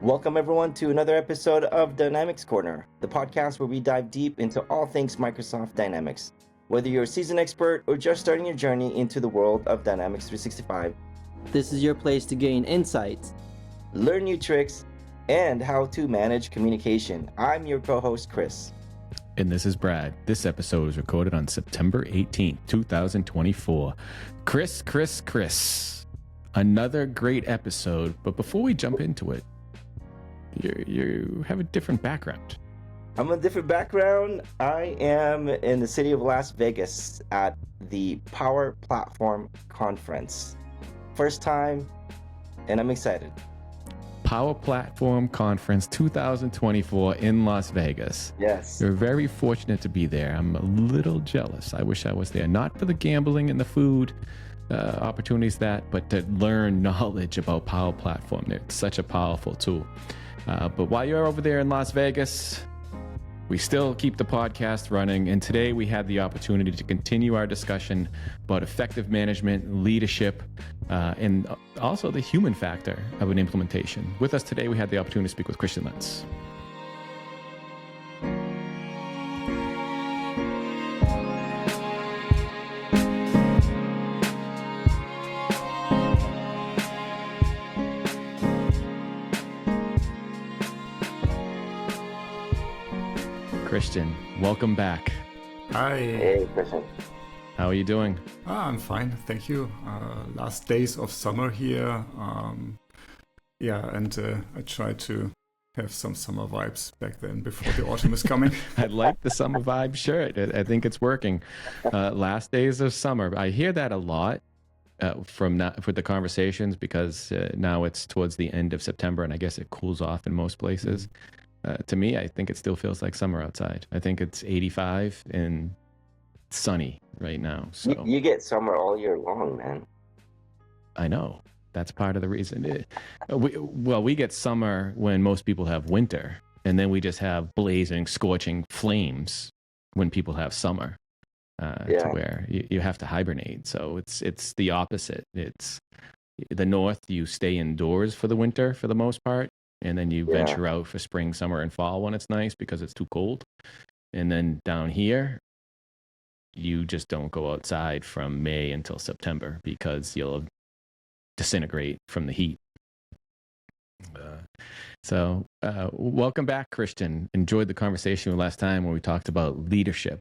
Welcome everyone to another episode of Dynamics Corner, the podcast where we dive deep into all things Microsoft Dynamics. Whether you're a seasoned expert or just starting your journey into the world of Dynamics 365, this is your place to gain insights, learn new tricks, and how to manage communication. I'm your co-host, Chris. And this is Brad. This episode was recorded on September 18th, 2024. Chris. Another great episode, but before we jump into it, you have a different background. I'm a different background. I am in the city of Las Vegas at the Power Platform Conference. First time, and I'm excited. Power Platform Conference 2024 in Las Vegas. Yes. You're very fortunate to be there. I'm a little jealous. I wish I was there, not for the gambling and the food opportunities but to learn knowledge about Power Platform. It's such a powerful tool. But while you're over there in Las Vegas, we still keep the podcast running. And today we had the opportunity to continue our discussion about effective management, leadership, and also the human factor of an implementation. With us today, we had the opportunity to speak with Christian Lenz. Christian, welcome back. Hi. Hey, Christian. How are you doing? I'm fine, thank you. Last days of summer here. I tried to have some summer vibes back then before the autumn is coming. I like the summer vibe shirt. I think it's working. Last days of summer. I hear that a lot for the conversations because now it's towards the end of September and I guess it cools off in most places. To me, I think it still feels like summer outside. I think it's 85 and sunny right now. So You get summer all year long, man. I know. That's part of the reason. We get summer when most people have winter, and then we just have blazing, scorching flames when people have summer, to where you have to hibernate. So it's the opposite. It's the north, you stay indoors for the winter for the most part. And then you venture out for spring, summer, and fall when it's nice because it's too cold. And then down here, you just don't go outside from May until September because you'll disintegrate from the heat. So welcome back, Christian. Enjoyed the conversation last time when we talked about leadership.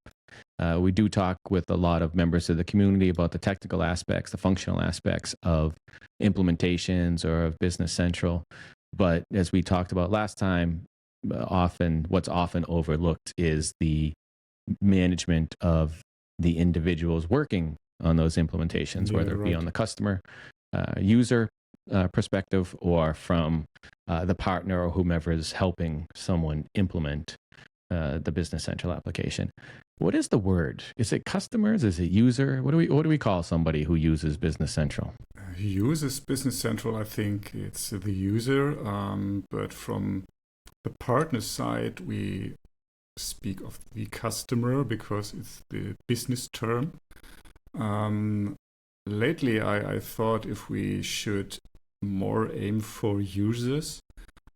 We do talk with a lot of members of the community about the technical aspects, the functional aspects of implementations or of Business Central. But as we talked about last time, what's often overlooked is the management of the individuals working on those implementations, whether it be on the customer, user perspective, or from the partner or whomever is helping someone implement the Business Central application. What is the word? Is it customers? Is it user? What do we call somebody who uses Business Central? Uses Business Central, I think it's the user, but from the partner side, we speak of the customer because it's the business term. Lately, I thought if we should more aim for users.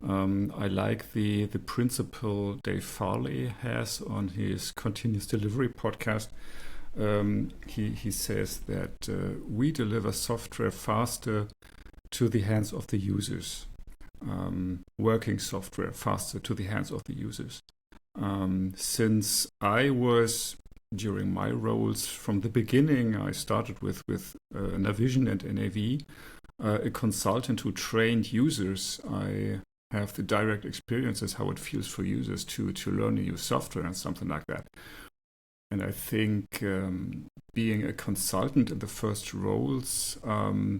I like the principle Dave Farley has on his Continuous Delivery podcast. He says that we deliver software faster to the hands of the users, working software faster to the hands of the users. Since I was, during my roles from the beginning, I started with Navision and NAV, a consultant who trained users. I have the direct experiences how it feels for users to learn new software and something like that. And I think being a consultant in the first roles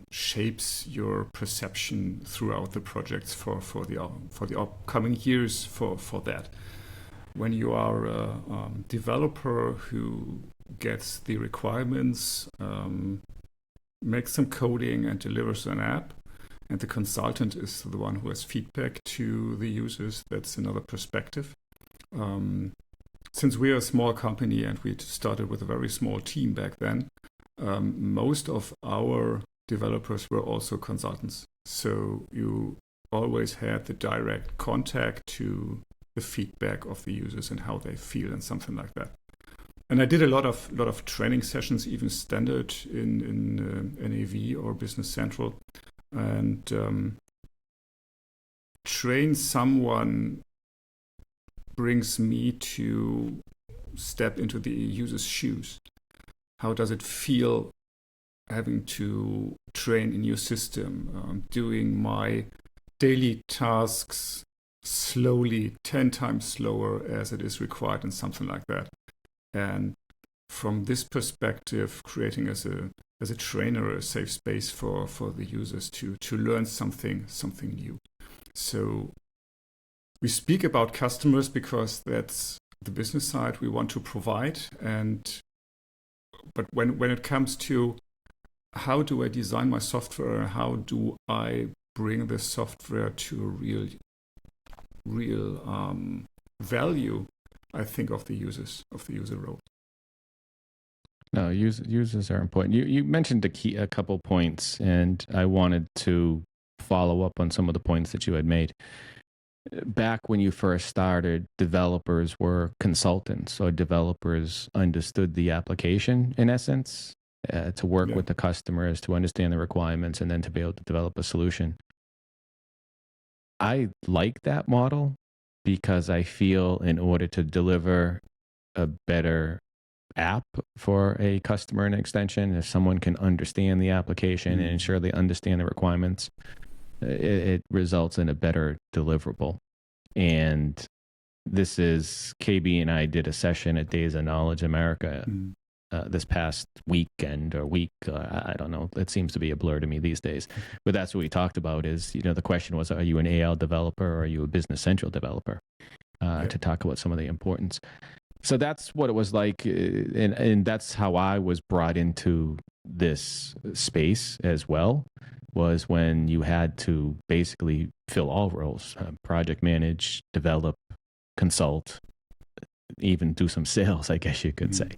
shapes your perception throughout the projects for the upcoming years for that. When you are a developer who gets the requirements, makes some coding and delivers an app, and the consultant is the one who has feedback to the users, that's another perspective. Since we are a small company and we started with a very small team back then, most of our developers were also consultants. So you always had the direct contact to the feedback of the users and how they feel and something like that. And I did a lot of training sessions, even standard in NAV or Business Central, and train someone brings me to step into the user's shoes. How does it feel having to train a new system, doing my daily tasks slowly, 10 times slower as it is required and something like that. And from this perspective, creating as a trainer a safe space for the users to learn something new. So we speak about customers because that's the business side we want to provide. But when it comes to how do I design my software, how do I bring this software to a real value, I think of the user role. No, users are important. You mentioned a couple points, and I wanted to follow up on some of the points that you had made. Back when you first started, developers were consultants, so developers understood the application in essence, to work with the customers, to understand the requirements, and then to be able to develop a solution. I like that model because I feel in order to deliver a better app for a customer and extension, if someone can understand the application and ensure they understand the requirements, it results in a better deliverable. And this is, KB and I did a session at Days of Knowledge America this past weekend or week. I don't know. It seems to be a blur to me these days. But that's what we talked about is, the question was, are you an AL developer or are you a Business Central developer? To talk about some of the importance. So that's what it was like. And that's how I was brought into this space as well, was when you had to basically fill all roles, project manage, develop, consult, even do some sales, I guess you could say.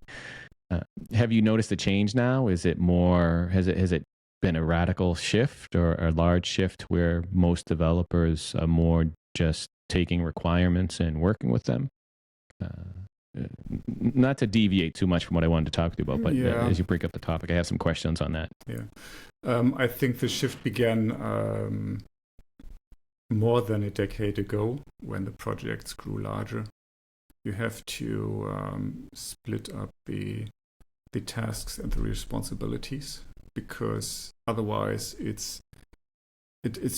Have you noticed a change now? Is it more, has it been a radical shift or a large shift where most developers are more just taking requirements and working with them? Not to deviate too much from what I wanted to talk to you about, but as you break up the topic, I have some questions on that. I think the shift began more than a decade ago when the projects grew larger. You have to split up the tasks and the responsibilities, because otherwise it's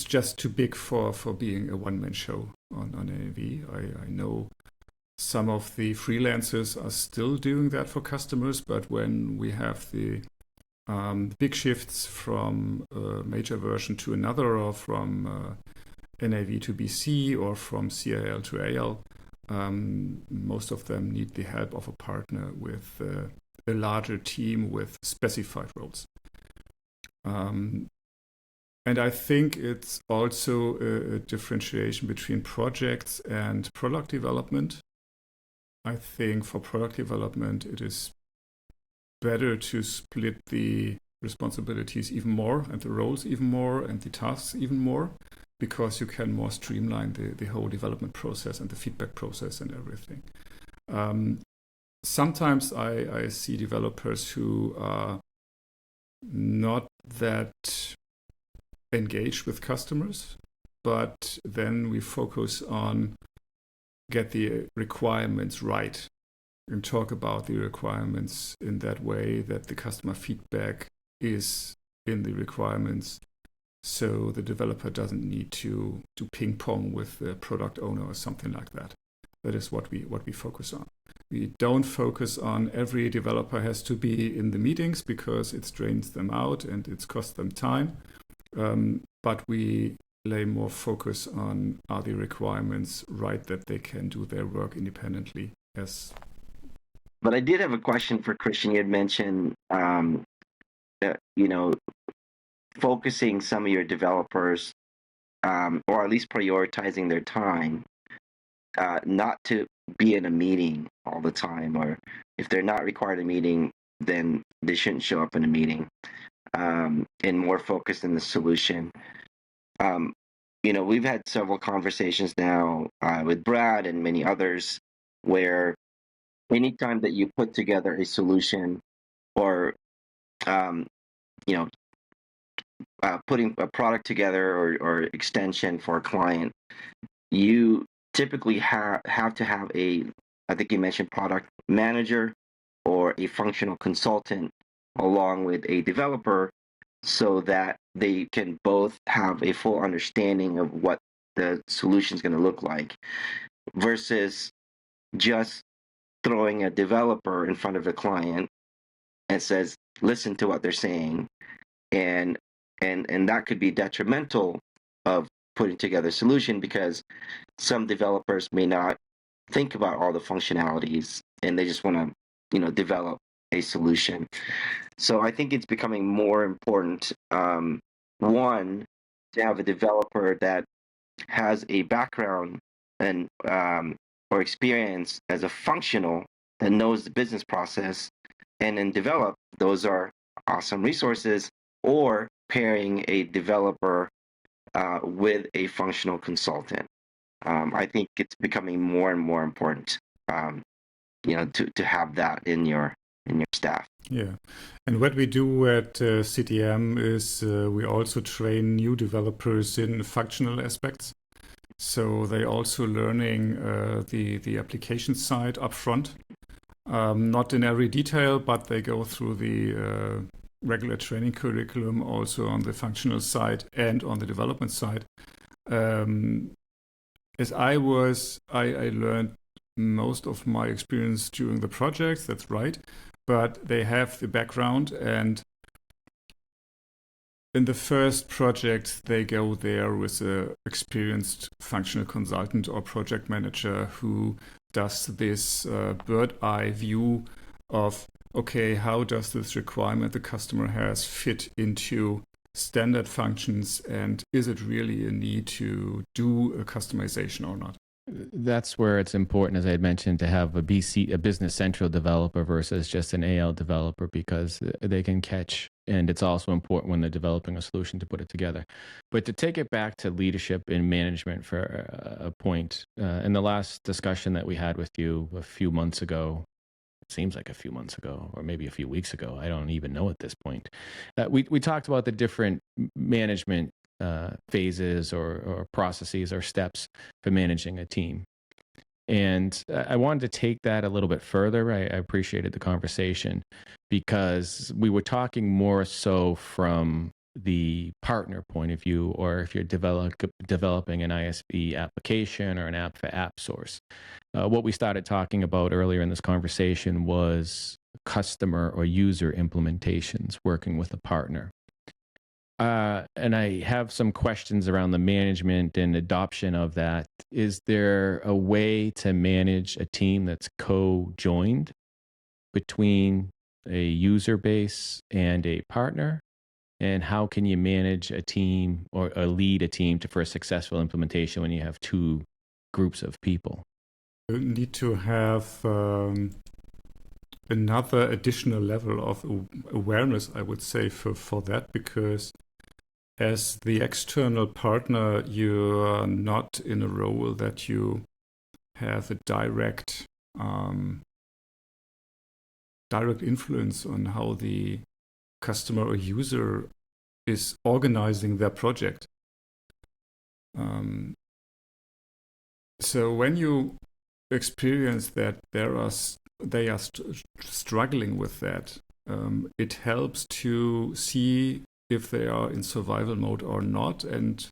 just too big for being a one-man show on AV. I know some of the freelancers are still doing that for customers, but when we have the big shifts from a major version to another, or from NAV to BC, or from CAL to AL, most of them need the help of a partner with a larger team with specified roles. And I think it's also a differentiation between projects and product development. I think for product development, it is better to split the responsibilities even more, and the roles even more, and the tasks even more, because you can more streamline the whole development process and the feedback process and everything. Sometimes I see developers who are not that engaged with customers, but then we focus on get the requirements right and talk about the requirements in that way that the customer feedback is in the requirements, so the developer doesn't need to do ping pong with the product owner or something like that. That is what we focus on. We don't focus on every developer has to be in the meetings because it strains them out and it's cost them time. But we lay more focus on, are the requirements right that they can do their work independently? Yes. But I did have a question for Christian. You had mentioned, focusing some of your developers, or at least prioritizing their time, not to be in a meeting all the time, or if they're not required a meeting, then they shouldn't show up in a meeting, and more focused in the solution. we've had several conversations now with Brad and many others where anytime that you put together a solution or um, you know putting a product together or extension for a client, you typically have to have I think you mentioned product manager or a functional consultant along with a developer so that they can both have a full understanding of what the solution is going to look like versus just throwing a developer in front of a client and says, listen to what they're saying. And that could be detrimental of putting together a solution because some developers may not think about all the functionalities and they just want to, develop a solution. So I think it's becoming more important, one, to have a developer that has a background and or experience as a functional that knows the business process, and then develop. Those are awesome resources. Or pairing a developer with a functional consultant. I think it's becoming more and more important, to have that in your staff. Yeah, and what we do at CTM is we also train new developers in functional aspects. So they also learning the application side upfront, not in every detail, but they go through the regular training curriculum also on the functional side and on the development side. As I learned most of my experience during the projects, that's right, but they have the background, and in the first project, they go there with an experienced functional consultant or project manager who does this bird eye view of, okay, how does this requirement the customer has fit into standard functions, and is it really a need to do a customization or not? That's where it's important, as I had mentioned, to have a business central developer versus just an AL developer, because they can catch, and it's also important when they're developing a solution to put it together. But to take it back to leadership and management for a point, in the last discussion that we had with you a few months ago, it seems like a few months ago, or maybe a few weeks ago, I don't even know at this point, we talked about the different management phases or processes or steps for managing a team. And I wanted to take that a little bit further. I appreciated the conversation because we were talking more so from the partner point of view, or if you're developing an ISV application or an app for app source. What we started talking about earlier in this conversation was customer or user implementations working with a partner. And I have some questions around the management and adoption of that. Is there a way to manage a team that's co-joined between a user base and a partner? And how can you manage a team or lead a team for a successful implementation when you have two groups of people? You need to have another additional level of awareness, I would say, for that, because as the external partner, you are not in a role that you have a direct influence on how the customer or user is organizing their project. So when you experience that they are struggling with that, it helps to see if they are in survival mode or not, and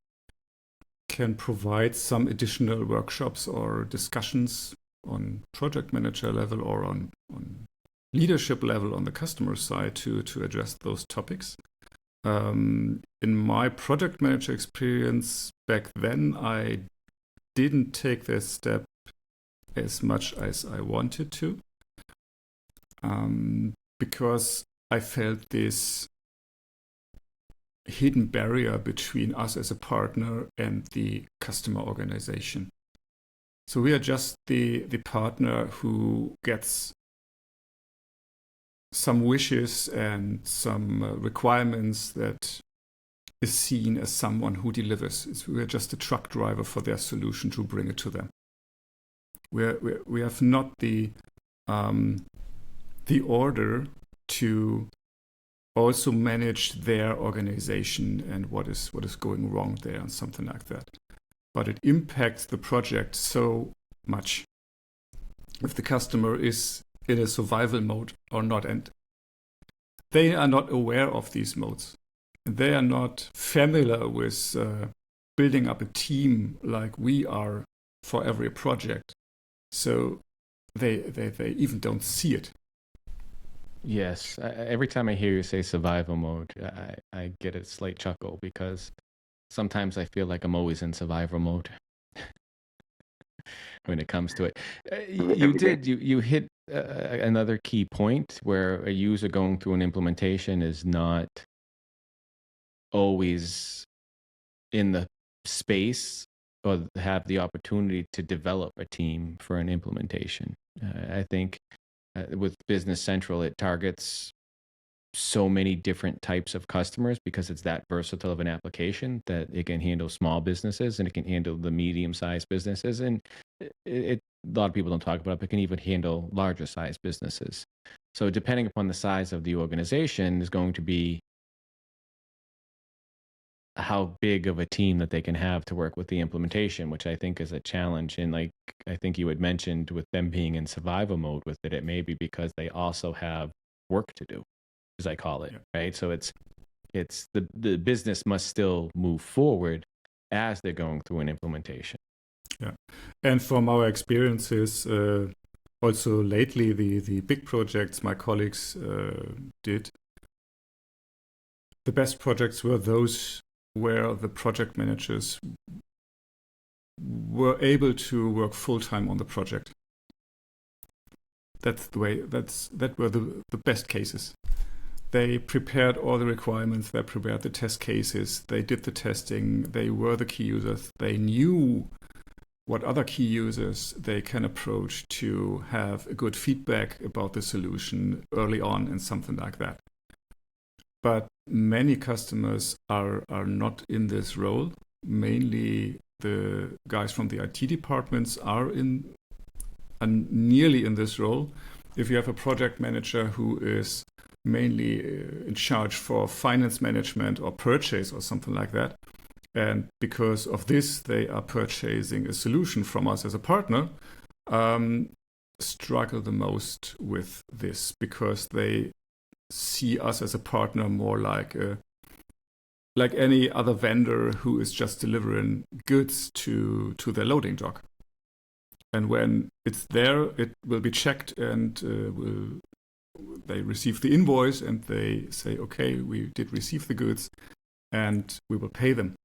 can provide some additional workshops or discussions on project manager level or on leadership level on the customer side to address those topics. In my project manager experience back then, I didn't take this step as much as I wanted to, because I felt this hidden barrier between us as a partner and the customer organization. So we are just the partner who gets some wishes and some requirements that is seen as someone who delivers. We're just a truck driver for their solution to bring it to them. We have not the order to also manage their organization and what is going wrong there and something like that. But it impacts the project so much if the customer is in a survival mode or not, and they are not aware of these modes. They are not familiar with building up a team like we are for every project. So they even don't see it. Yes. Every time I hear you say survival mode, I get a slight chuckle because sometimes I feel like I'm always in survival mode when it comes to it. You hit another key point where a user going through an implementation is not always in the space or have the opportunity to develop a team for an implementation. I think with Business Central, it targets so many different types of customers because it's that versatile of an application that it can handle small businesses and it can handle the medium-sized businesses. And a lot of people don't talk about it, but it can even handle larger sized businesses. So depending upon the size of the organization is going to be how big of a team that they can have to work with the implementation, which I think is a challenge. And like I think you had mentioned with them being in survival mode with it, it may be because they also have work to do, as I call it, right? So it's the business must still move forward as they're going through an implementation. Yeah, and from our experiences, also lately, the big projects my colleagues did, the best projects were those where the project managers were able to work full-time on the project. That were the best cases. They prepared all the requirements, they prepared the test cases, they did the testing, they were the key users, they knew what other key users they can approach to have a good feedback about the solution early on and something like that. But many customers are not in this role. Mainly the guys from the IT departments are nearly in this role. If you have a project manager who is mainly in charge for finance management or purchase or something like that, and because of this they are purchasing a solution from us as a partner, struggle the most with this because they see us as a partner more like any other vendor who is just delivering goods to their loading dock. And when it's there, it will be checked and they receive the invoice and they say, okay, we did receive the goods and we will pay them.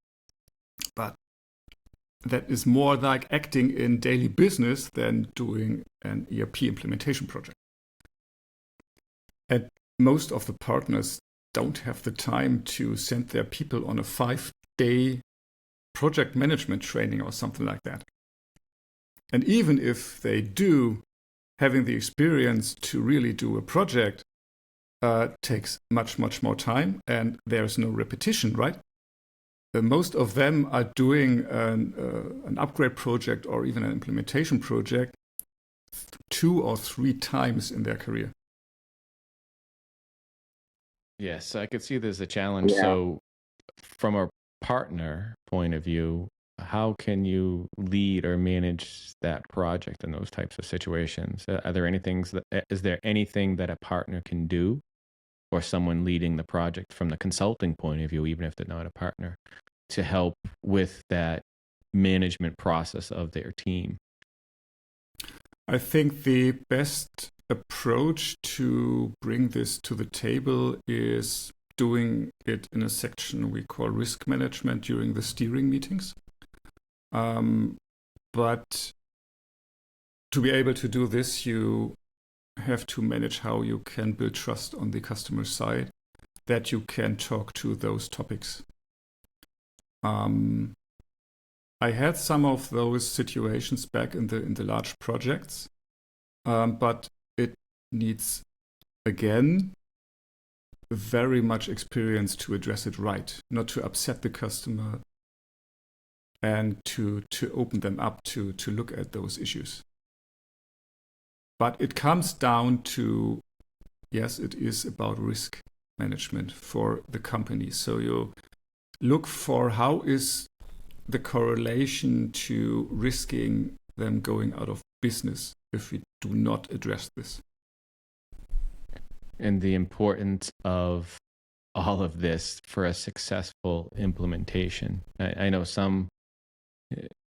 But that is more like acting in daily business than doing an ERP implementation project. And most of the partners don't have the time to send their people on a 5-day project management training or something like that. And even if they do, having the experience to really do a project takes much, much more time, and there's no repetition, right? Most of them are doing an upgrade project or even an implementation project 2 or 3 times in their career. Yes, I could see there's a challenge. Yeah. So from a partner point of view, how can you lead or manage that project in those types of situations? Is there anything that a partner can do, or someone leading the project from the consulting point of view, even if they're not a partner, to help with that management process of their team? I think the best approach to bring this to the table is doing it in a section we call risk management during the steering meetings. But to be able to do this, you have to manage how you can build trust on the customer side, that you can talk to those topics. I had some of those situations back in the large projects, but it needs, again, very much experience to address it right, not to upset the customer, and to open them up to look at those issues. But it comes down to, yes, it is about risk management for the company. So you look for how is the correlation to risking them going out of business if we do not address this. And the importance of all of this for a successful implementation. I know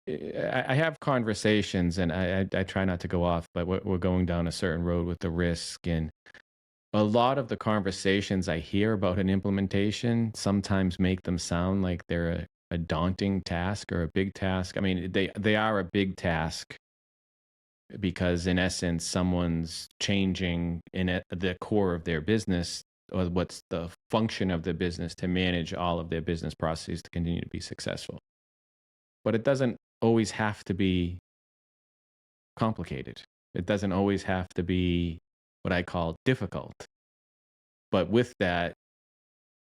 I have conversations, and I try not to go off, but we're going down a certain road with the risk. And a lot of the conversations I hear about an implementation sometimes make them sound like they're a daunting task or a big task. I mean, they are a big task because in essence, someone's changing in the core of their business, or what's the function of the business, to manage all of their business processes to continue to be successful. But it doesn't always have to be complicated. It doesn't always have to be what I call difficult. But with that,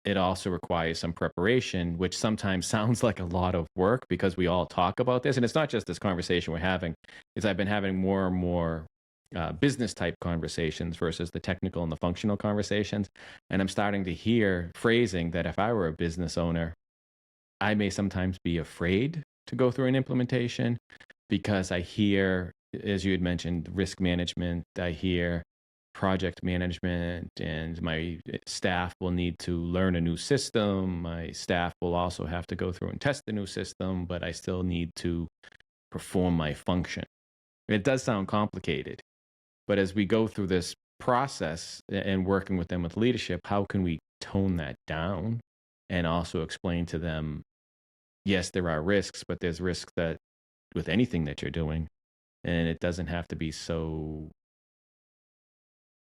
it also requires some preparation, which sometimes sounds like a lot of work because we all talk about this. And it's not just this conversation we're having. I've been having more and more business type conversations versus the technical and the functional conversations. And I'm starting to hear phrasing that if I were a business owner, I may sometimes be afraid to go through an implementation because I hear, as you had mentioned, risk management. I hear project management, and my staff will need to learn a new system. My staff will also have to go through and test the new system, but I still need to perform my function. It does sound complicated, but as we go through this process and working with them with leadership, how can we tone that down and also explain to them, yes, there are risks, but there's risks that with anything that you're doing, and it doesn't have to be so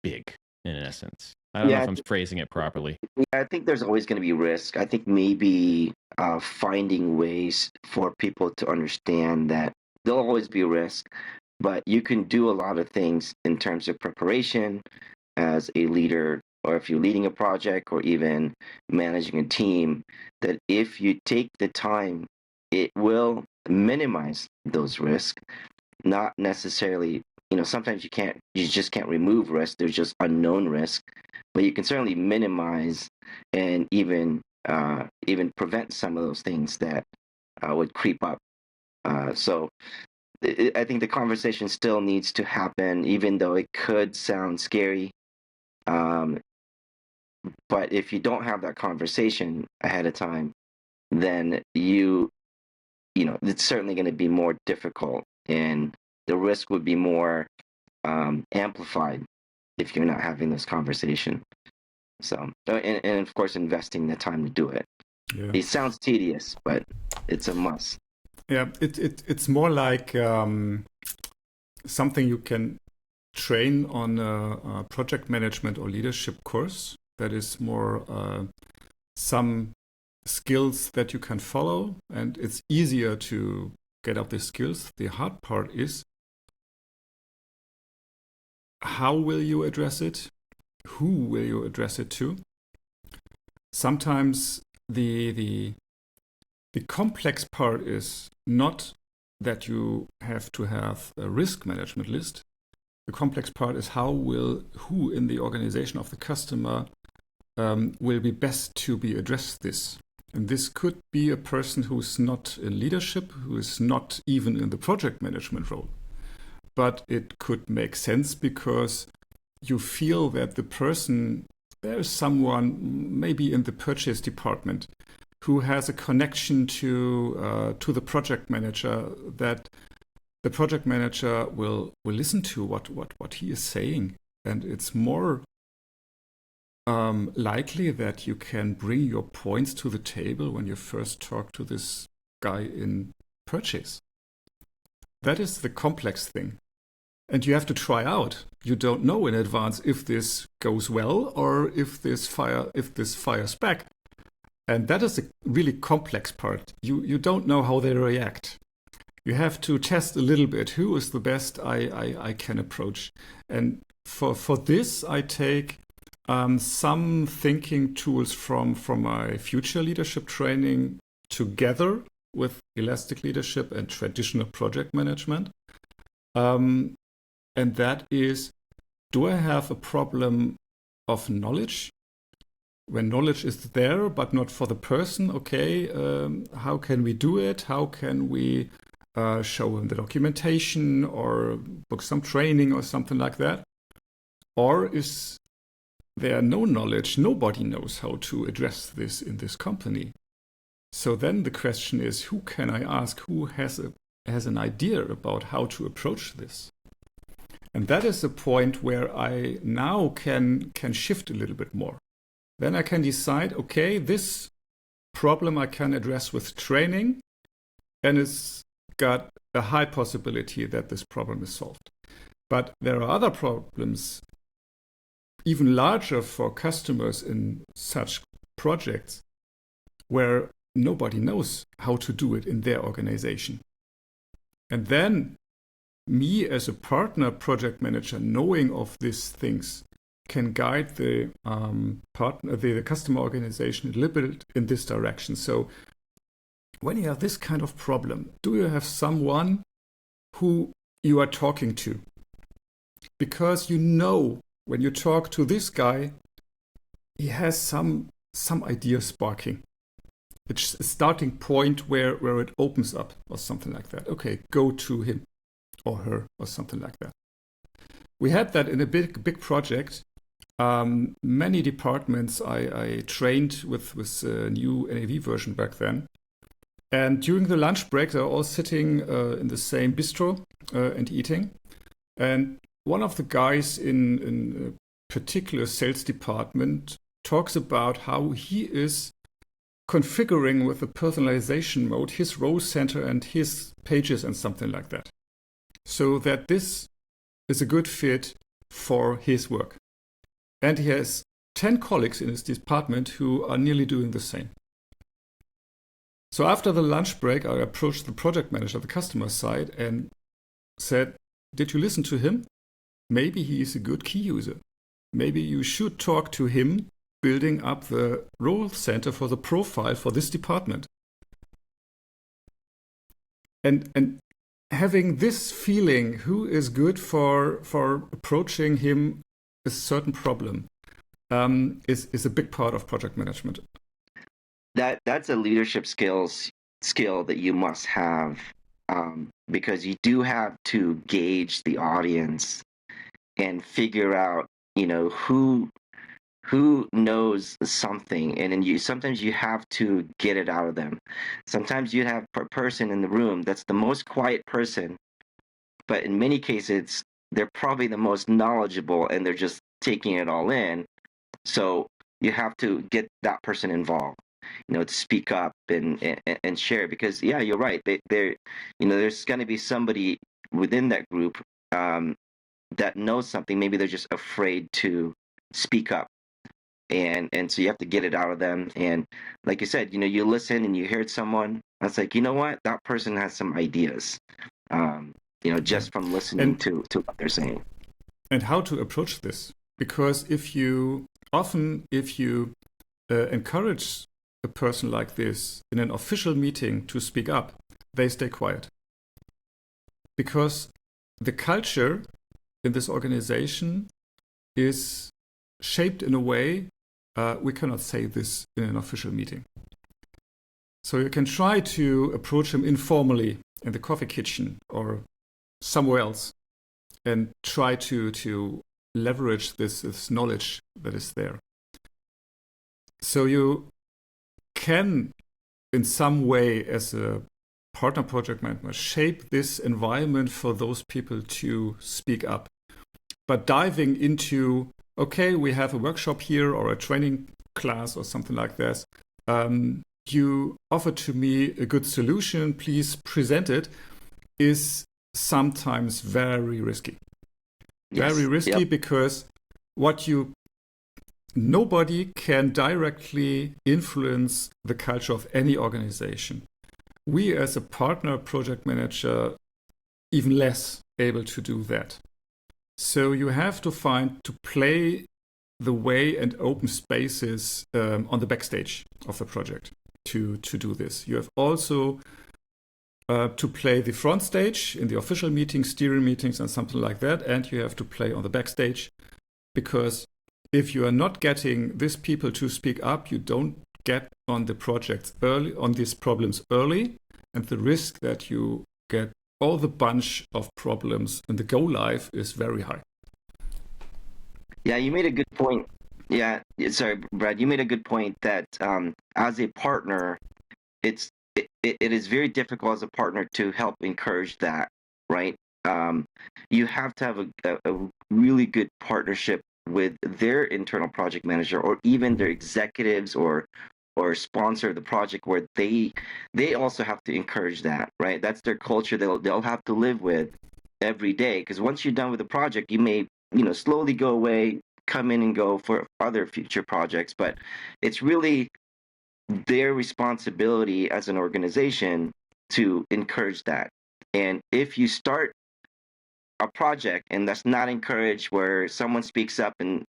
big in essence. I don't know if I'm phrasing it properly. Yeah, I think there's always going to be risk. I think maybe finding ways for people to understand that there'll always be risk, but you can do a lot of things in terms of preparation as a leader, or if you're leading a project or even managing a team, that if you take the time, it will minimize those risks. Not necessarily, sometimes you just can't remove risk. There's just unknown risk, but you can certainly minimize and even prevent some of those things that would creep up. So I think the conversation still needs to happen, even though it could sound scary. But if you don't have that conversation ahead of time, then it's certainly going to be more difficult, and the risk would be more amplified if you're not having this conversation. So, and of course, investing the time to do it. Yeah. It sounds tedious, but it's a must. Yeah, it's more like something you can train on a project management or leadership course. That is more some skills that you can follow, and it's easier to get up the skills. The hard part is, how will you address it? Who will you address it to? Sometimes the complex part is not that you have to have a risk management list. The complex part is who in the organization of the customer will be best to be addressed this. And this could be a person who's not in leadership, who is not even in the project management role. But it could make sense because you feel that there's someone maybe in the purchase department who has a connection to the project manager, that the project manager will listen to what he is saying. And it's more likely that you can bring your points to the table when you first talk to this guy in purchase. That is the complex thing. And you have to try out. You don't know in advance if this goes well or if this fires back. And that is a really complex part. You don't know how they react. You have to test a little bit. Who is the best I can approach? And for this, I take some thinking tools from my future leadership training together with elastic leadership and traditional project management. And that is, do I have a problem of knowledge? When knowledge is there, but not for the person, okay, how can we do it? How can we show him the documentation or book some training or something like that? Or is there no knowledge? Nobody knows how to address this in this company. So then the question is, who can I ask who has an idea about how to approach this? And that is the point where I now can shift a little bit more. Then I can decide, okay, this problem I can address with training, and it's got a high possibility that this problem is solved. But there are other problems, even larger for customers in such projects, where nobody knows how to do it in their organization. And then me as a partner project manager, knowing of these things, can guide the customer organization a little bit in this direction. So when you have this kind of problem, do you have someone who you are talking to? Because you know when you talk to this guy, he has some idea sparking. It's a starting point where it opens up or something like that. Okay, go to him or her or something like that. We had that in a big project. Many departments I trained with a new NAV version back then. And during the lunch break, they're all sitting in the same bistro and eating. And one of the guys in a particular sales department talks about how he is configuring with the personalization mode his role center and his pages and something like that, so that this is a good fit for his work. And he has 10 colleagues in his department who are nearly doing the same. So after the lunch break, I approached the project manager, the customer side, and said, did you listen to him? Maybe he is a good key user. Maybe you should talk to him building up the role center for the profile for this department. And having this feeling, who is good for approaching him a certain problem, is a big part of project management. That's a leadership skill that you must have, because you do have to gauge the audience and figure out, who knows something, and then sometimes you have to get it out of them. Sometimes you have a person in the room that's the most quiet person, but in many cases they're probably the most knowledgeable and they're just taking it all in. So you have to get that person involved, to speak up and share, because you're right. There's going to be somebody within that group that knows something. Maybe they're just afraid to speak up. And so you have to get it out of them. And like you said, you listen and you hear someone. That's like, you know what? That person has some ideas, just from listening to what they're saying. And how to approach this. Because if you encourage a person like this in an official meeting to speak up, they stay quiet. Because the culture in this organization is shaped in a way we cannot say this in an official meeting. So you can try to approach him informally in the coffee kitchen or somewhere else and try to leverage this knowledge that is there. So you can, in some way, as a partner project manager, shape this environment for those people to speak up. But diving into, okay, we have a workshop here or a training class or something like this. You offer to me a good solution, please present it, is sometimes very risky. Yes. Very risky. Yep. Because nobody can directly influence the culture of any organization. We as a partner project manager, even less able to do that. So you have to play the way and open spaces on the backstage of the project to do this. You have also to play the front stage in the official meetings, steering meetings, and something like that. And you have to play on the backstage, because if you are not getting these people to speak up, you don't get on the projects early, on these problems early. And the risk that you get all the bunch of problems in the go live is very high. Yeah, you made a good point. Yeah, sorry, Brad, you made a good point that as a partner, it is very difficult as a partner to help encourage that, right? You have to have a really good partnership with their internal project manager, or even their executives or sponsor of the project, where they also have to encourage that, right? That's their culture. They'll have to live with every day, because once you're done with the project, you may slowly go away, come in and go for other future projects, but it's really their responsibility as an organization to encourage that. And if you start a project and that's not encouraged, where someone speaks up and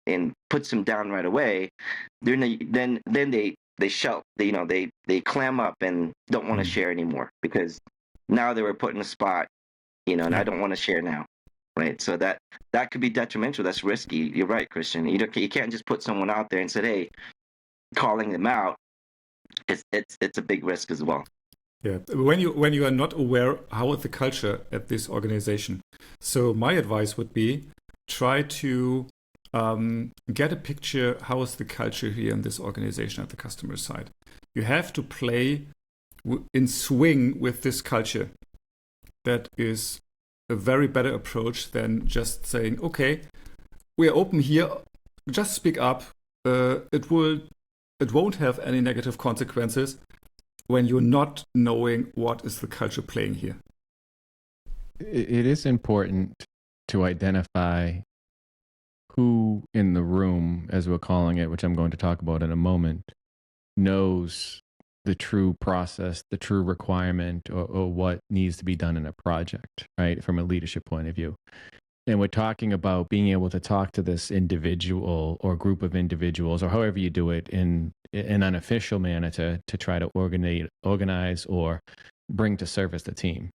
puts them down right away, then they shut, they clam up and don't want to share anymore, because now they were put in a spot, and I don't want to share now. Right, so that could be detrimental. That's risky. You're right, Christian. You can't just put someone out there and say, "Hey," calling them out. It's a big risk as well. Yeah, when you are not aware how is the culture at this organization, so my advice would be try to get a picture how is the culture here in this organization at the customer side. You have to play in swing with this culture. That is a very better approach than just saying, okay, we are open here, just speak up. It won't have any negative consequences when you're not knowing what is the culture playing here. It is important to identify who in the room, as we're calling it, which I'm going to talk about in a moment, knows the true process, the true requirement, or what needs to be done in a project, right? From a leadership point of view. And we're talking about being able to talk to this individual or group of individuals, or however you do it, in an unofficial manner to try to organize or bring to service the team.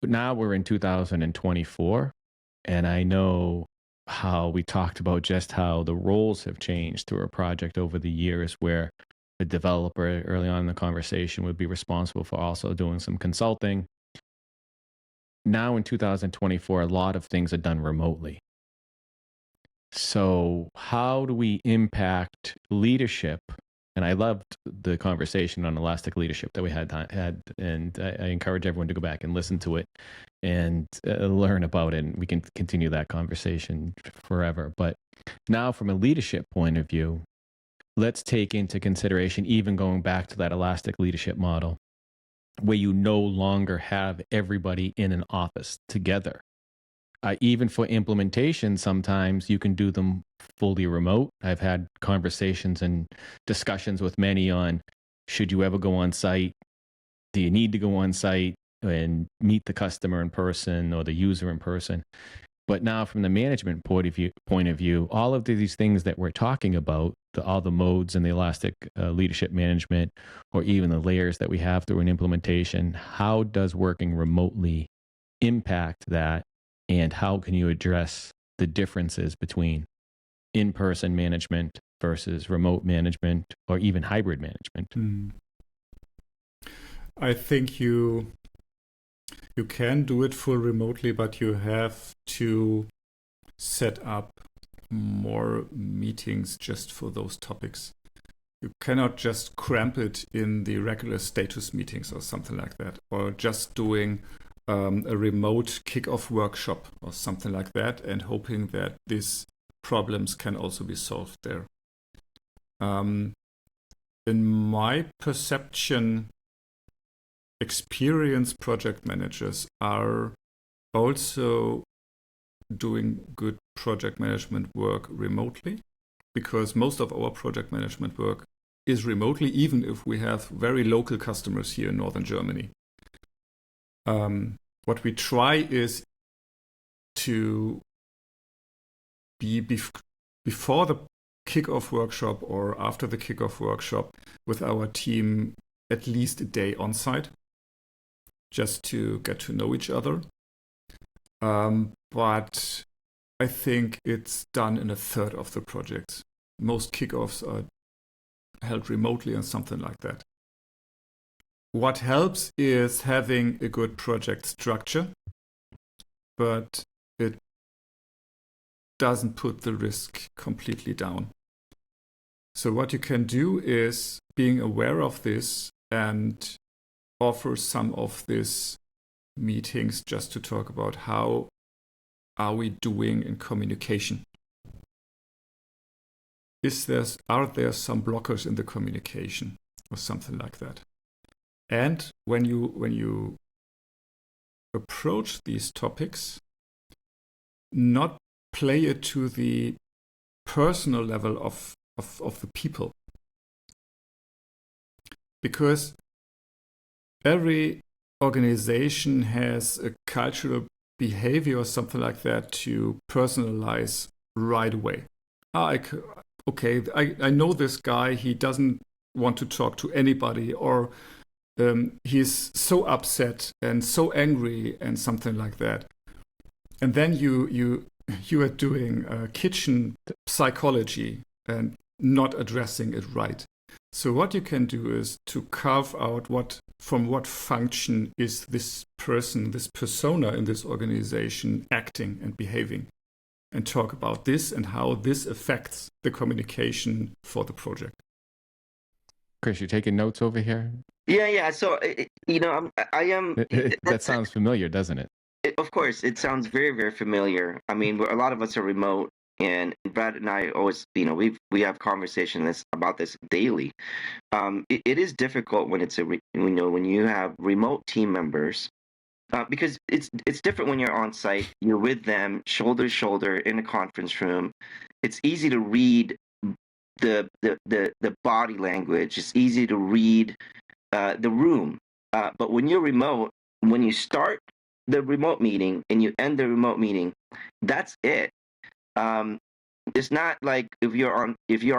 But now we're in 2024, and I know how we talked about just how the roles have changed through a project over the years, where the developer early on in the conversation would be responsible for also doing some consulting. Now in 2024, a lot of things are done remotely. So how do we impact leadership? And I loved the conversation on elastic leadership that we had, and I encourage everyone to go back and listen to it and learn about it. And we can continue that conversation forever. But now from a leadership point of view, let's take into consideration, even going back to that elastic leadership model, where you no longer have everybody in an office together. Even for implementation, sometimes you can do them fully remote. I've had conversations and discussions with many on, should you ever go on site? Do you need to go on site and meet the customer in person or the user in person? But now from the management point of view, all of these things that we're talking about, all the modes and the elastic leadership management, or even the layers that we have through an implementation, how does working remotely impact that? And how can you address the differences between in-person management versus remote management, or even hybrid management? I think you can do it full remotely, but you have to set up more meetings just for those topics. You cannot just cramp it in the regular status meetings or something like that, or just doing a remote kickoff workshop or something like that, and hoping that these problems can also be solved there. In my perception, experienced project managers are also doing good project management work remotely, because most of our project management work is remotely, even if we have very local customers here in northern Germany. What we try is to be before the kickoff workshop or after the kickoff workshop with our team at least a day on site, just to get to know each other. But I think it's done in a third of the projects. Most kickoffs are held remotely and something like that. What helps is having a good project structure, but it doesn't put the risk completely down. So what you can do is being aware of this and offer some of these meetings just to talk about how are we doing in communication. Are there some blockers in the communication or something like that? And when you approach these topics, not play it to the personal level of the people. Because every organization has a cultural behavior or something like that to personalize right away. I know this guy, he doesn't want to talk to anybody, or he's so upset and so angry and something like that. And then you are doing kitchen psychology and not addressing it right. So what you can do is to carve out what function is this person, this persona in this organization acting and behaving, and talk about this and how this affects the communication for the project. Chris, you taking notes over here? Yeah. So, I am. That sounds familiar, doesn't it? Of course, it sounds very, very familiar. I mean, a lot of us are remote, and Brad and I always, we have conversations about this daily. It is difficult when it's when you have remote team members, because it's different when you're on site. You're with them, shoulder to shoulder in a conference room. It's easy to read the body language. It's easy to read the room. But when you're remote, when you start the remote meeting and you end the remote meeting, that's it. It's not like if you're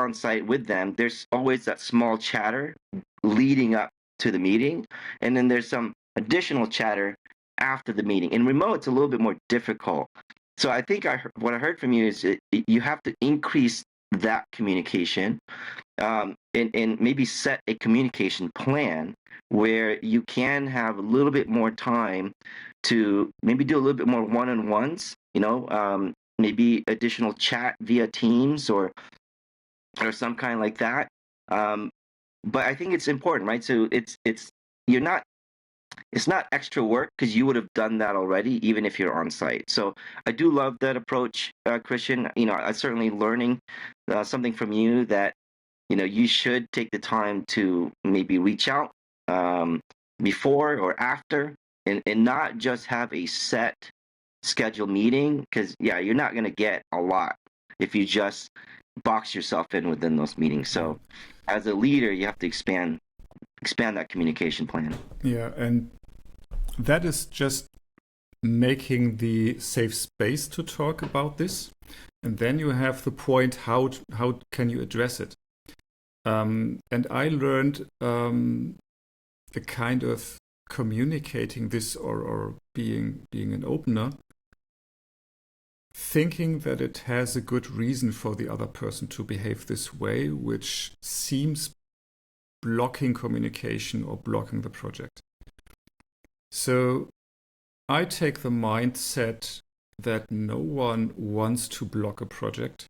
on site with them, there's always that small chatter leading up to the meeting, and then there's some additional chatter after the meeting. In remote, it's a little bit more difficult. So I think what I heard from you is you have to increase that communication, and maybe set a communication plan where you can have a little bit more time to maybe do a little bit more one-on-ones, maybe additional chat via Teams or some kind like that. But I think it's important, right? So it's not extra work because you would have done that already, even if you're on site. So I do love that approach, Christian. I'm certainly learning something from you that, you should take the time to maybe reach out before or after, and not just have a set scheduled meeting, because you're not going to get a lot if you just box yourself in within those meetings. So as a leader, you have to expand that communication plan. Yeah, and that is just making the safe space to talk about this. And then you have the point, how can you address it? And I learned the kind of communicating this or being an opener, thinking that it has a good reason for the other person to behave this way, which seems blocking communication or blocking the project. So I take the mindset that no one wants to block a project,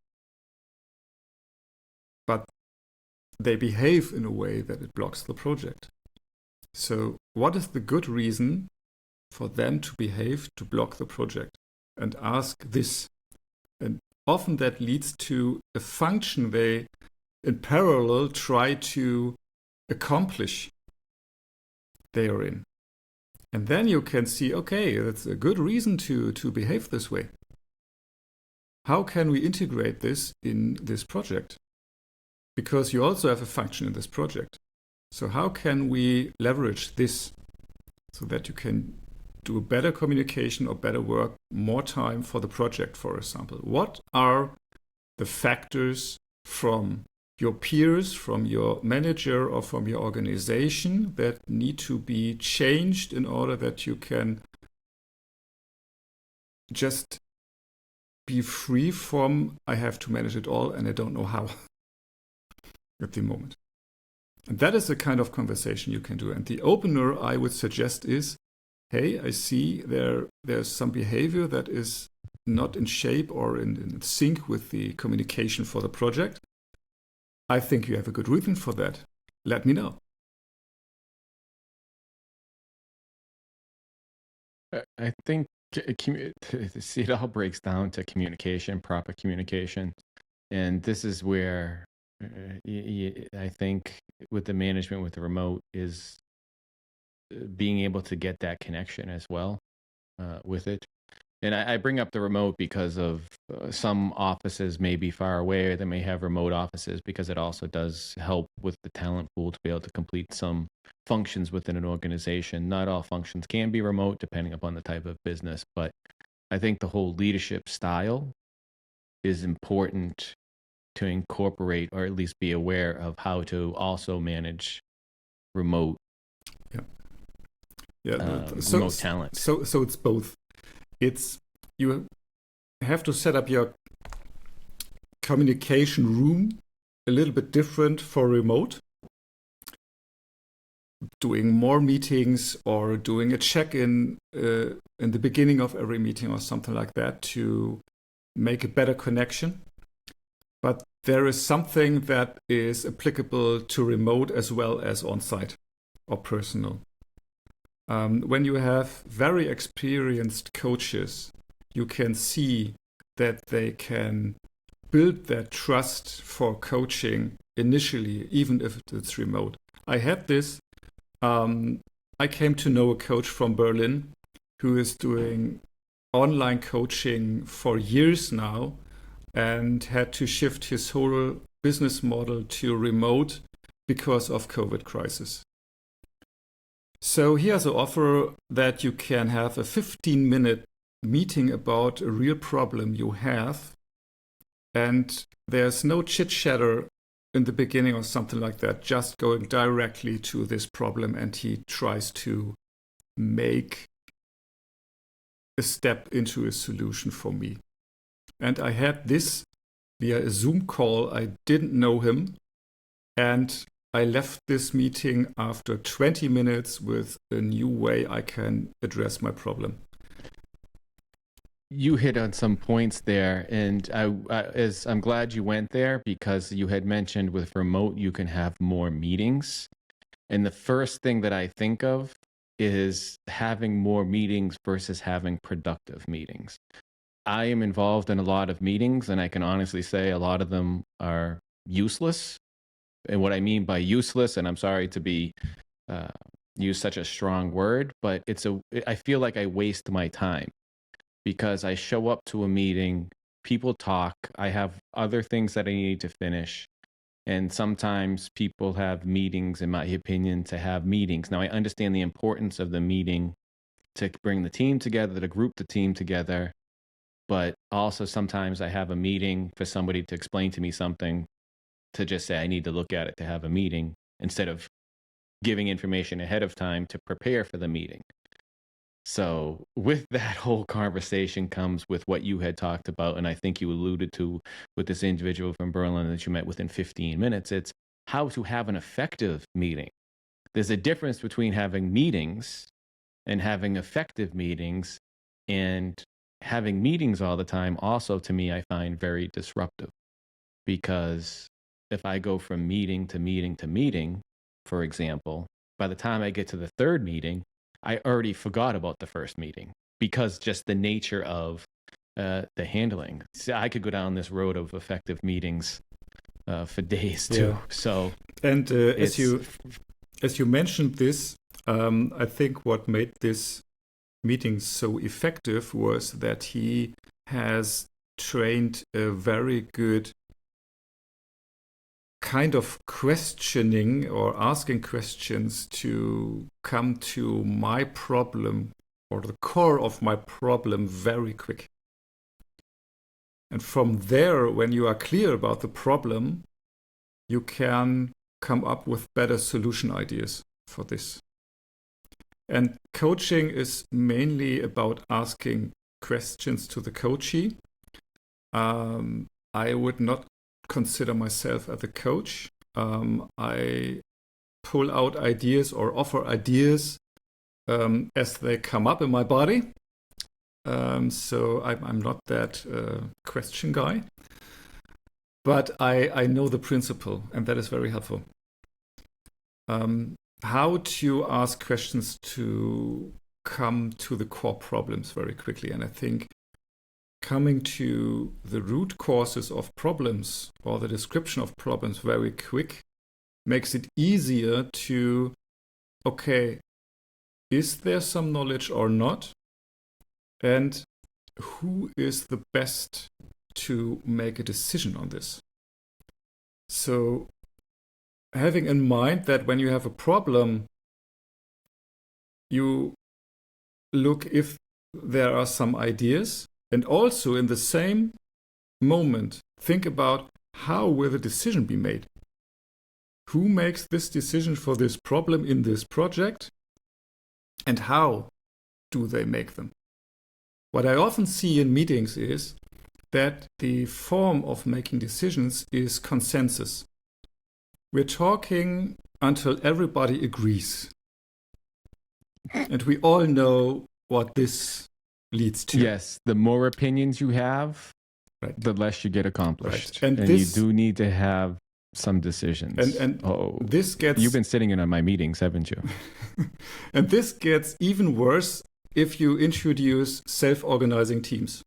but they behave in a way that it blocks the project. So what is the good reason for them to behave to block the project? And ask this. And often that leads to a function they, in parallel, try to accomplish they are in. And then you can see, okay, that's a good reason to behave this way. How can we integrate this in this project? Because you also have a function in this project. So how can we leverage this so that you can do a better communication or better work, more time for the project, for example? What are the factors from your peers, from your manager, or from your organization that need to be changed in order that you can just be free from, I have to manage it all and I don't know how at the moment. And that is the kind of conversation you can do. And the opener I would suggest is, hey, I see there's some behavior that is not in shape or in sync with the communication for the project. I think you have a good reason for that. Let me know. I think see, it all breaks down to communication, proper communication. And this is where I think with the management, with the remote, is being able to get that connection as well with it. And I bring up the remote because of some offices may be far away, or they may have remote offices, because it also does help with the talent pool to be able to complete some functions within an organization. Not all functions can be remote depending upon the type of business, but I think the whole leadership style is important to incorporate, or at least be aware of how to also manage remote remote talent. So it's both. It's, you have to set up your communication room a little bit different for remote. Doing more meetings or doing a check-in in the beginning of every meeting or something like that to make a better connection. But there is something that is applicable to remote as well as on-site or personal. When you have very experienced coaches, you can see that they can build that trust for coaching initially, even if it's remote. I had this. I came to know a coach from Berlin who is doing online coaching for years now and had to shift his whole business model to remote because of COVID crisis. So he has an offer that you can have a 15-minute meeting about a real problem you have, and there's no chit-chatter in the beginning or something like that, just going directly to this problem, and he tries to make a step into a solution for me. And I had this via a Zoom call. I didn't know him, and I left this meeting after 20 minutes with a new way I can address my problem. You hit on some points there, and I'm glad you went there, because you had mentioned with remote you can have more meetings. And the first thing that I think of is having more meetings versus having productive meetings. I am involved in a lot of meetings, and I can honestly say a lot of them are useless. And what I mean by useless, and I'm sorry to be use such a strong word, but I feel like I waste my time, because I show up to a meeting, people talk, I have other things that I need to finish, and sometimes people have meetings, in my opinion, to have meetings. Now, I understand the importance of the meeting to bring the team together, to group the team together, but also sometimes I have a meeting for somebody to explain to me something, to just say I need to look at it to have a meeting, instead of giving information ahead of time to prepare for the meeting. So with that whole conversation comes with what you had talked about, and I think you alluded to with this individual from Berlin that you met within 15 minutes. It's how to have an effective meeting. There's a difference between having meetings and having effective meetings, and having meetings all the time also, to me, I find very disruptive, because if I go from meeting to meeting to meeting, for example, by the time I get to the third meeting, I already forgot about the first meeting, because just the nature of the handling. So I could go down this road of effective meetings for days too. Yeah. So, and as you mentioned this, I think what made this meeting so effective was that he has trained a very good kind of questioning or asking questions to come to my problem or the core of my problem very quick. And from there, when you are clear about the problem, you can come up with better solution ideas for this. And coaching is mainly about asking questions to the coachee. I would not consider myself as a coach. I pull out ideas or offer ideas as they come up in my body. So I'm not that question guy. But I know the principle, and that is very helpful. How to ask questions to come to the core problems very quickly. And I think coming to the root causes of problems or the description of problems very quick makes it easier to, okay, is there some knowledge or not? And who is the best to make a decision on this? So having in mind that when you have a problem, you look if there are some ideas, and also in the same moment, think about how will the decision be made? Who makes this decision for this problem in this project? And how do they make them? What I often see in meetings is that the form of making decisions is consensus. We're talking until everybody agrees. And we all know what this leads to. Yes, the more opinions you have, right, the less you get accomplished. Right. And you do need to have some decisions. And this gets... You've been sitting in on my meetings, haven't you? And this gets even worse if you introduce self-organizing teams.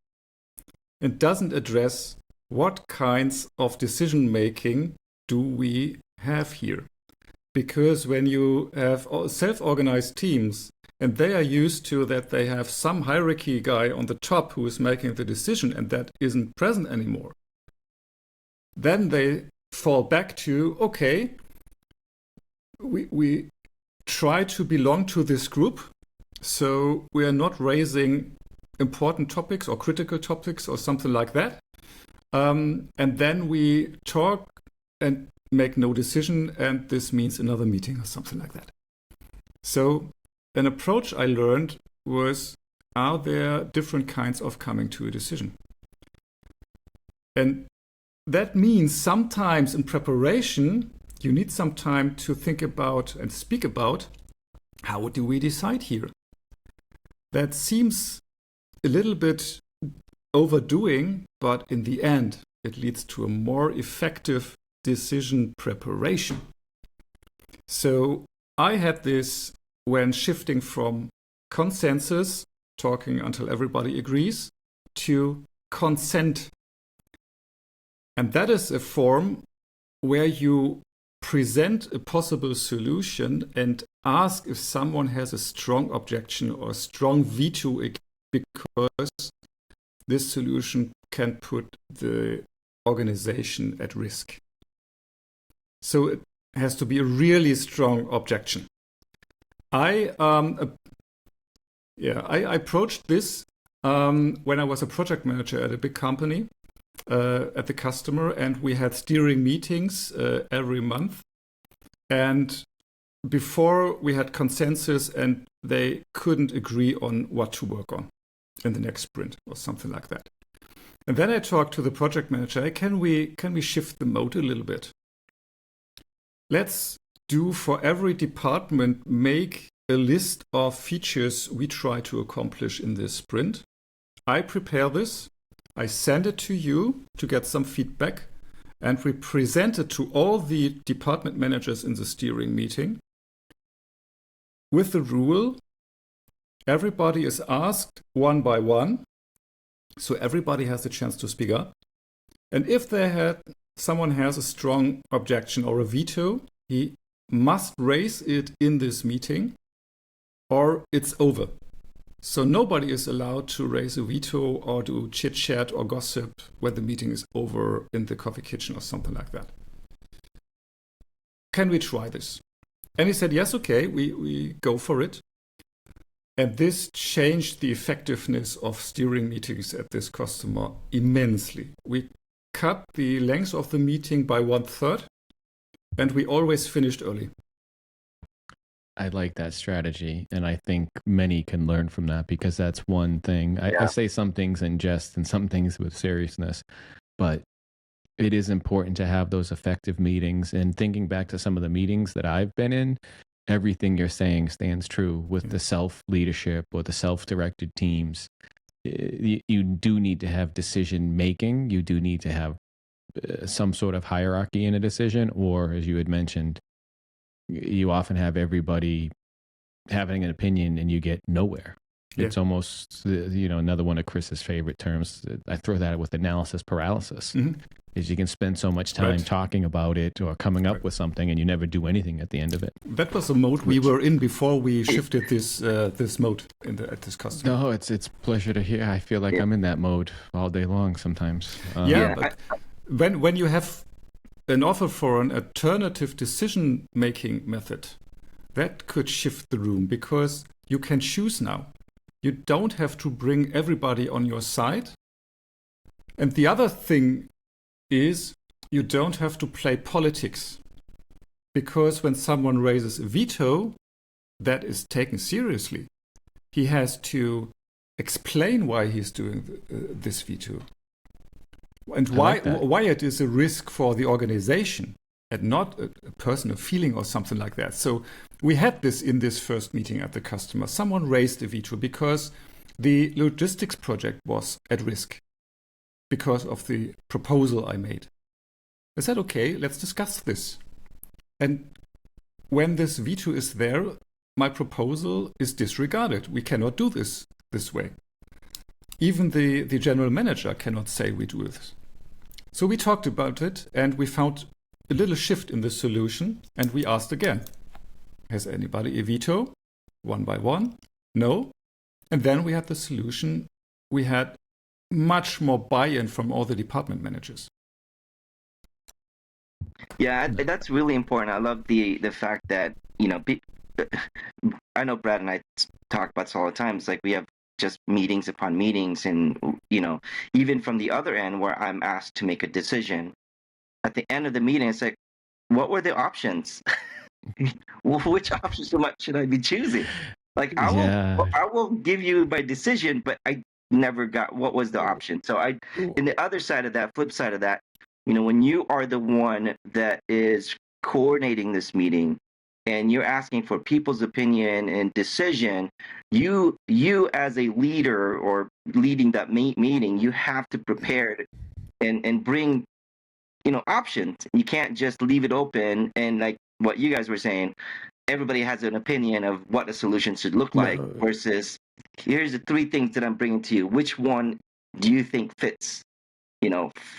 It doesn't address what kinds of decision-making do we have here. Because when you have self-organized teams and they are used to that they have some hierarchy guy on the top who is making the decision and that isn't present anymore, then they fall back to, okay, we try to belong to this group, so we are not raising important topics or critical topics or something like that. And then we talk and make no decision, and this means another meeting or something like that. So an approach I learned was, are there different kinds of coming to a decision? And that means sometimes in preparation, you need some time to think about and speak about how do we decide here? That seems a little bit overdoing, but in the end, it leads to a more effective decision preparation. So I had this when shifting from consensus, talking until everybody agrees, to consent. And that is a form where you present a possible solution and ask if someone has a strong objection or a strong veto because this solution can put the organization at risk. So it has to be a really strong objection. I approached this when I was a project manager at a big company at the customer, and we had steering meetings every month. And before we had consensus, and they couldn't agree on what to work on in the next sprint or something like that. And then I talked to the project manager. Hey, can we shift the mode a little bit? Let's do for every department, make a list of features we try to accomplish in this sprint. I prepare this. I send it to you to get some feedback, and we present it to all the department managers in the steering meeting. With the rule, everybody is asked one by one, so everybody has the chance to speak up. And if someone has a strong objection or a veto, he must raise it in this meeting, or it's over. So nobody is allowed to raise a veto or do chit-chat or gossip when the meeting is over in the coffee kitchen or something like that. Can we try this? And he said, yes, okay, we go for it. And this changed the effectiveness of steering meetings at this customer immensely. We cut the length of the meeting by 1/3, and we always finished early. I like that strategy, and I think many can learn from that, because that's one thing. I say some things in jest and some things with seriousness, but it is important to have those effective meetings. And thinking back to some of the meetings that I've been in, everything you're saying stands true with the self-leadership or the self-directed teams. You do need to have decision making. You do need to have some sort of hierarchy in a decision, or as you had mentioned, you often have everybody having an opinion and you get nowhere. Yeah. It's almost, another one of Chris's favorite terms. I throw that with analysis paralysis. Mm-hmm. Is you can spend so much time talking about it or coming up with something, and you never do anything at the end of it. That was the mode we were in before we shifted this mode at this customer. No, it's a pleasure to hear. I feel like I'm in that mode all day long sometimes. But when you have an offer for an alternative decision-making method, that could shift the room, because you can choose now. You don't have to bring everybody on your side. And the other thing is, you don't have to play politics, because when someone raises a veto, that is taken seriously. He has to explain why he's doing this veto, and why it is a risk for the organization and not a personal feeling or something like that. So we had this in this first meeting at the customer. Someone raised a veto because the logistics project was at risk because of the proposal I made. I said, okay, let's discuss this. And when this veto is there, my proposal is disregarded. We cannot do this way. Even the general manager cannot say we do this. So we talked about it, and we found a little shift in the solution, and we asked again, has anybody a veto? One by one? No. And then we had the solution. We had much more buy-in from all the department managers. Yeah, that's really important. I love the fact that, I know Brad and I talk about this all the time. It's like we have just meetings upon meetings, and, even from the other end where I'm asked to make a decision, at the end of the meeting, it's like, what were the options? Which options should I be choosing? Like, I will give you my decision, but I never got what was the option. So in the other side of that, flip side of that, when you are the one that is coordinating this meeting and you're asking for people's opinion and decision, you as a leader or leading that meeting, you have to prepare and bring, options. You can't just leave it open. And like what you guys were saying, everybody has an opinion of what a solution should look like versus here's the 3 things that I'm bringing to you. Which one do you think fits,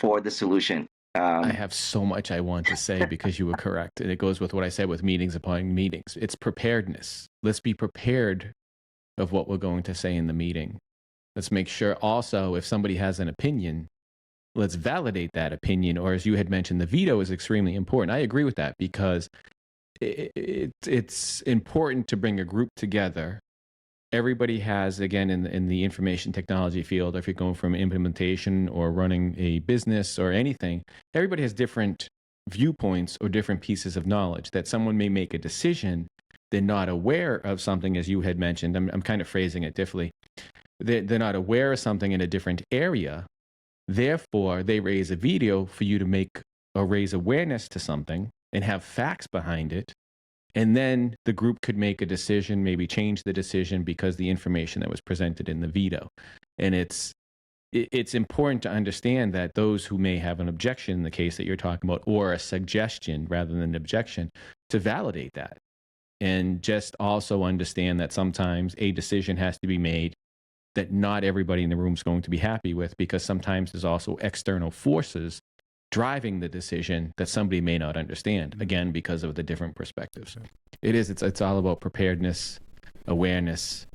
for the solution? I have so much I want to say because you were correct. And it goes with what I said with meetings upon meetings. It's preparedness. Let's be prepared of what we're going to say in the meeting. Let's make sure also, if somebody has an opinion, let's validate that opinion. Or as you had mentioned, the veto is extremely important. I agree with that, because it's important to bring a group together. Everybody has, again, in the information technology field, if you're going from implementation or running a business or anything, everybody has different viewpoints or different pieces of knowledge. That someone may make a decision, they're not aware of something, as you had mentioned. I'm kind of phrasing it differently. They're not aware of something in a different area. Therefore, they raise a veto for you to make or raise awareness to something and have facts behind it. And then the group could make a decision, maybe change the decision because the information that was presented in the veto. And it's important to understand that those who may have an objection in the case that you're talking about, or a suggestion rather than an objection, to validate that. And just also understand that sometimes a decision has to be made that not everybody in the room is going to be happy with, because sometimes there's also external forces driving the decision that somebody may not understand, again, because of the different perspectives. It's all about preparedness, awareness,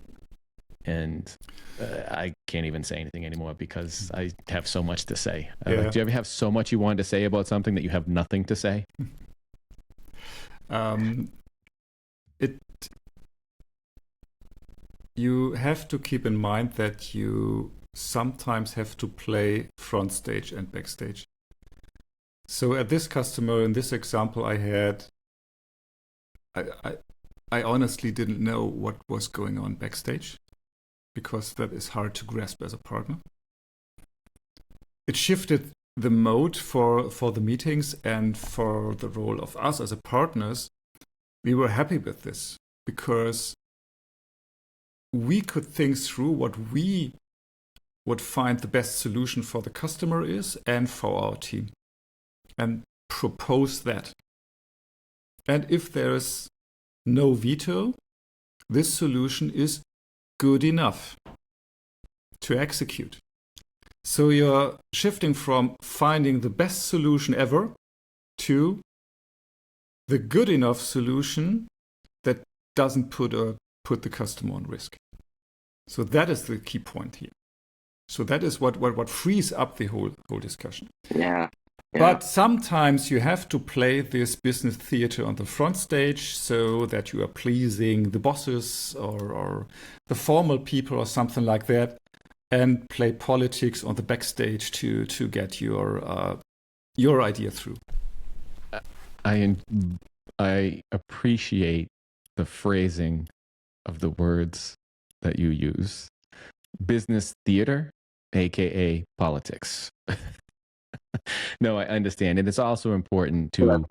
and I can't even say anything anymore because I have so much to say. Do you ever have so much you wanted to say about something that you have nothing to say? you have to keep in mind that you sometimes have to play front stage and backstage. So at this customer, in this example I had, I honestly didn't know what was going on backstage, because that is hard to grasp as a partner. It shifted the mode for the meetings, and for the role of us as a partners, we were happy with this, because we could think through what we would find the best solution for the customer is and for our team, and propose that. And if there's no veto, this solution is good enough to execute. So you're shifting from finding the best solution ever to the good enough solution that doesn't put the customer on risk. So that is the key point here. So that is what frees up the whole discussion. Yeah. But sometimes you have to play this business theater on the front stage so that you are pleasing the bosses or the formal people or something like that, and play politics on the backstage to get your idea through. I appreciate the phrasing of the words that you use. Business theater, aka politics. No, I understand. And it's also important to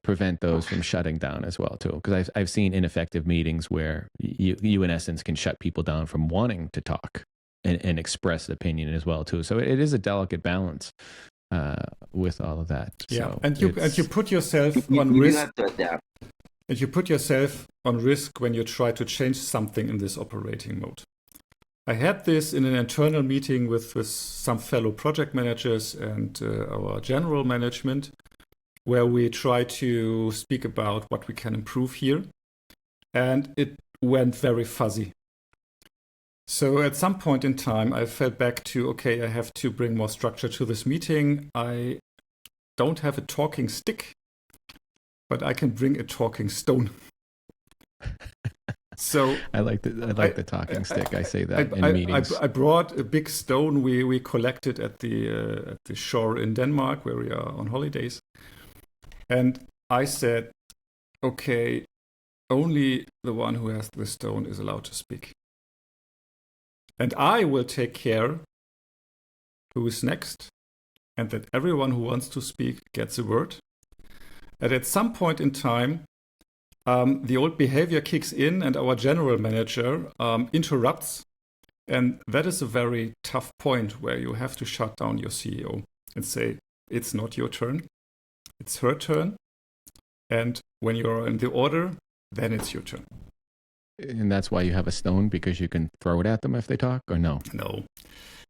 prevent those from shutting down as well, too. Because I've seen ineffective meetings where you, in essence, can shut people down from wanting to talk and express opinion as well, too. So it is a delicate balance with all of that. Yeah, so and you put yourself on You risk. have to adapt. And you put yourself on risk when you try to change something in this operating mode. I had this in an internal meeting with some fellow project managers and our general management, where we try to speak about what we can improve here. And it went very fuzzy. So at some point in time, I fell back to, okay, I have to bring more structure to this meeting. I don't have a talking stick, but I can bring a talking stone. So I like the talking stick. I say that in meetings. I brought a big stone we collected at the shore in Denmark, where we are on holidays, and I said, okay, only the one who has the stone is allowed to speak, and I will take care who is next, and that everyone who wants to speak gets a word. And at some point in time, the old behavior kicks in, and our general manager interrupts. And that is a very tough point where you have to shut down your CEO and say, it's not your turn, it's her turn. And when you're in the order, then it's your turn. And that's why you have a stone, because you can throw it at them if they talk, or no? No.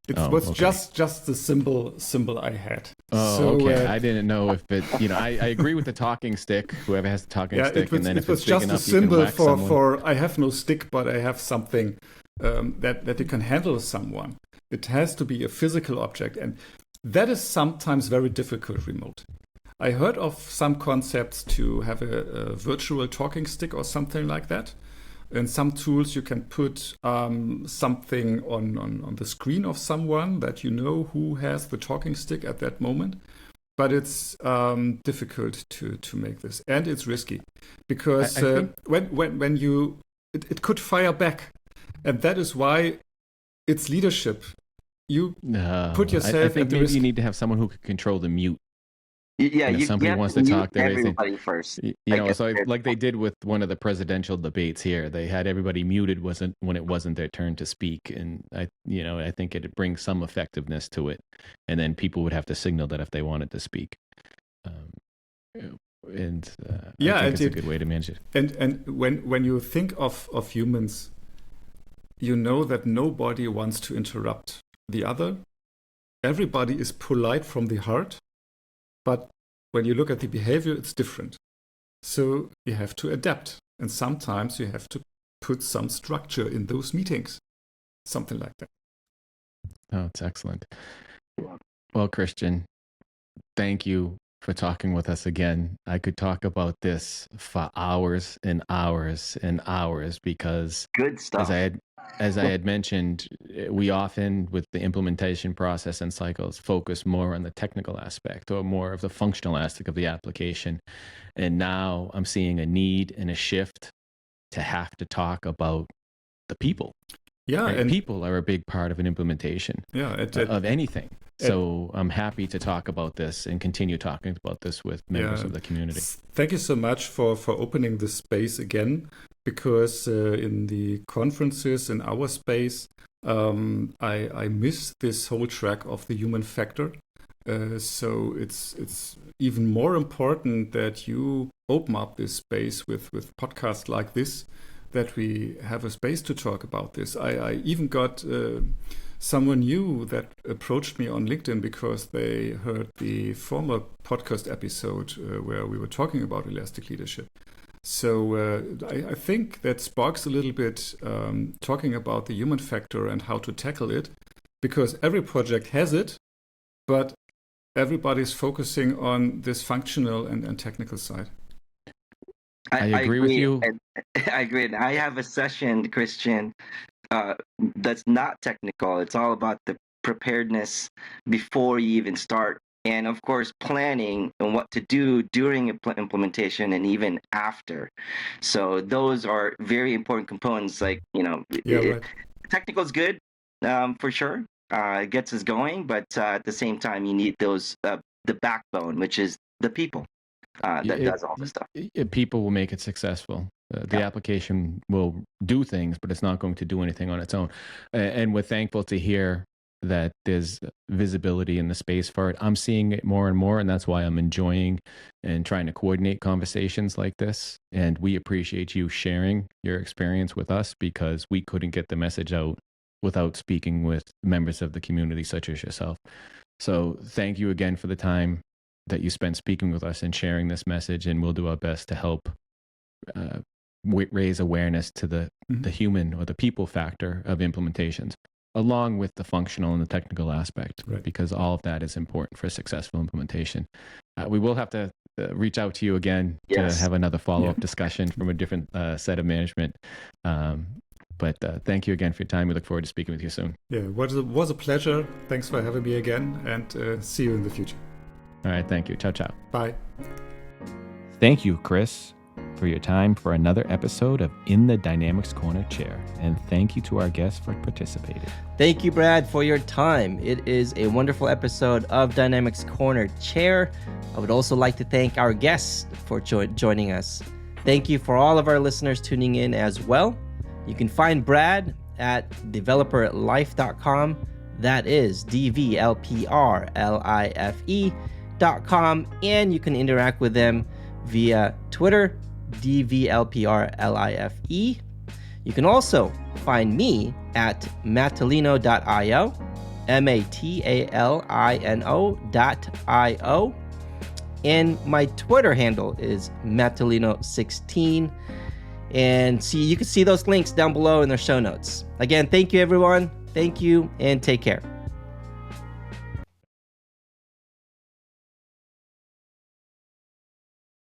It was okay. just the symbol I had. Oh, so, okay. I didn't know if it, I agree with the talking stick, whoever has the talking stick. And then if it was it's big just enough, a symbol you can whack for I have no stick, but I have something that you can handle someone. It has to be a physical object. And that is sometimes very difficult remote. I heard of some concepts to have a virtual talking stick or something like that. In some tools, you can put something on the screen of someone that you know who has the talking stick at that moment. But it's difficult to make this, and it's risky because when you it could fire back, and that is why it's leadership. You put yourself. I think at the maybe risk. you need to have someone who can control the mute. Yeah, if somebody have wants to to mute talk, everybody first. Like they did with one of the presidential debates here. They had everybody muted when it wasn't their turn to speak, and I think it brings some effectiveness to it. And then people would have to signal that if they wanted to speak. I think it's a good way to manage it. And when you think of humans, you know that nobody wants to interrupt the other. Everybody is polite from the heart. But when you look at the behavior, it's different. So you have to adapt. And sometimes you have to put some structure in those meetings. Something like that. Oh, it's excellent. Well, Christian, thank you for talking with us again. I could talk about this for hours and hours and hours because Good stuff. as I had mentioned, we often, with the implementation process and cycles, focus more on the technical aspect or more of the functional aspect of the application. And now I'm seeing a need and a shift to have to talk about the people. Yeah, right? and People are a big part of an implementation of anything. So I'm happy to talk about this and continue talking about this with members of the community. Thank you so much for opening this space again, because in the conferences in our space, I miss this whole track of the human factor. So it's even more important that you open up this space with podcasts like this, that we have a space to talk about this. I even got someone new that approached me on LinkedIn because they heard the former podcast episode where we were talking about elastic leadership. So I think that sparks a little bit talking about the human factor and how to tackle it, because every project has it, but everybody's focusing on this functional and technical side. I agree with you. I agree. And I have a session, Christian, that's not technical. It's all about the preparedness before you even start. And of course, planning and what to do during implementation and even after. So those are very important components. Like, technical is good for sure. It gets us going, but at the same time, you need those the backbone, which is the people that does all the stuff. People will make it successful. The application will do things, but it's not going to do anything on its own. And we're thankful to hear that there's visibility in the space for it. I'm seeing it more and more, and that's why I'm enjoying and trying to coordinate conversations like this. And we appreciate you sharing your experience with us, because we couldn't get the message out without speaking with members of the community such as yourself. So thank you again for the time that you spent speaking with us and sharing this message, and we'll do our best to help raise awareness to the human or the people factor of implementations, along with the functional and the technical aspect, because all of that is important for a successful implementation. We will have to reach out to you again to have another follow-up discussion from a different set of management. But thank you again for your time. We look forward to speaking with you soon. Yeah, it was a pleasure. Thanks for having me again, and see you in the future. All right, thank you. Ciao, ciao. Bye. Thank you, Chris, for your time for another episode of In the Dynamics Corner Chair. And thank you to our guests for participating. Thank you, Brad, for your time. It is a wonderful episode of Dynamics Corner Chair. I would also like to thank our guests for joining us. Thank you for all of our listeners tuning in as well. You can find Brad at developerlife.com. That is DVLPRLIFE.com. And you can interact with them via Twitter, DVLPRLIFE. You can also find me at matalino.io, MATALINO.io. And my Twitter handle is Matalino16. And you can see those links down below in the show notes. Again, thank you, everyone. Thank you, and take care.